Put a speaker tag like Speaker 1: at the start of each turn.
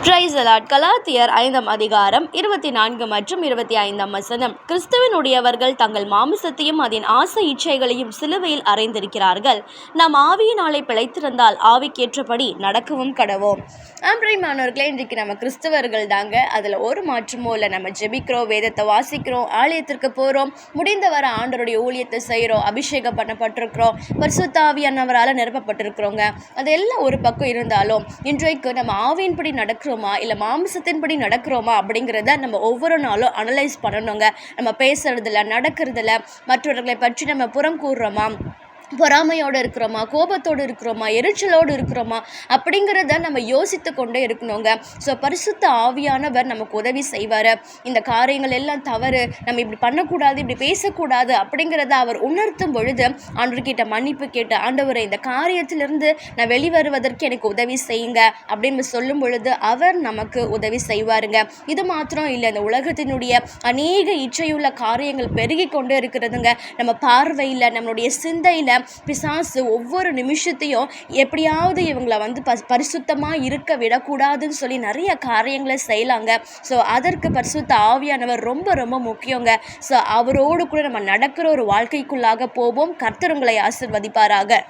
Speaker 1: Praise the Lord. கலாத்தியர் 5 அதிகாரம் 24 மற்றும் 25 கிறிஸ்துவினுடையவர்கள் தங்கள் மாமிசத்தையும் அதன் ஆசை இச்சைகளையும் சிலுவையில் அறைந்திருக்கிறார்கள். நாம் ஆவியினாலே பிழைத்திருந்தால் ஆவிக்கேற்றபடி நடக்கவும் கடவோம். பிரியமானவர்களே, இன்றைக்கு நம்ம கிறிஸ்தவர்கள் தாங்க. அதில் ஒரு மாற்றமோ இல்லை. நம்ம ஜெபிக்கிறோம், வேதத்தை வாசிக்கிறோம், ஆலயத்திற்கு போகிறோம், முடிந்தவரை ஆண்டவருடைய ஊழியத்தை செய்கிறோம், அபிஷேகம் பண்ணப்பட்டிருக்கிறோம், பரிசுத்த ஆவியானவரால் நிரப்பப்பட்டிருக்கிறோங்க. அதெல்லாம் ஒரு பக்கம் இருந்தாலும் இன்றைக்கு நம்ம ஆவியின்படி நடக்கிறோமா இல்லை மாமிசத்தின்படி நடக்கிறோமா அப்படிங்கிறத நம்ம ஒவ்வொரு நாளும் அனலைஸ் பண்ணணுங்க. நம்ம பேசுறதுல, நடக்கிறதுல மற்றவர்களை பற்றி நம்ம புறம் கூறுறோமா, பொறாமையோடு இருக்கிறோமா, கோபத்தோடு இருக்கிறோமா, எரிச்சலோடு இருக்கிறோமா அப்படிங்கிறத நம்ம யோசித்து கொண்டே இருக்கணுங்க. ஸோ பரிசுத்த ஆவியானவர் நமக்கு உதவி செய்வார். இந்த காரியங்கள் எல்லாம் தவறு, நம்ம இப்படி பண்ணக்கூடாது, இப்படி பேசக்கூடாது அப்படிங்கிறத அவர் உணர்த்தும் பொழுது ஆண்டவர்கிட்ட மன்னிப்பு கேட்டு, ஆண்டவரை இந்த காரியத்திலிருந்து நான் வெளிவருவதற்கு எனக்கு உதவி செய்யுங்க அப்படின்னு சொல்லும் பொழுது அவர் நமக்கு உதவி செய்வாருங்க. இது மாத்திரம் இல்லை, இந்த உலகத்தினுடைய அநேக இச்சையுள்ள காரியங்கள் பெருகி கொண்டே இருக்கிறதுங்க. நம்ம பார்வையில், நம்மளுடைய சிந்தையில் பிசாசு ஒவ்வொரு நிமிஷத்தையும் எப்படியாவது இவங்களை பரிசுத்தமாக இருக்க விடக்கூடாதுன்னு சொல்லி நிறைய காரியங்களை செய்யலாங்க. ஸோ அதற்கு பரிசுத்த ஆவியானவர் ரொம்ப ரொம்ப முக்கியங்க. ஸோ அவரோடு கூட நம்ம நடக்கிற ஒரு வாழ்க்கைக்குள்ளாக போவோம். கர்த்தர் உங்களை ஆசீர்வதிப்பாராக.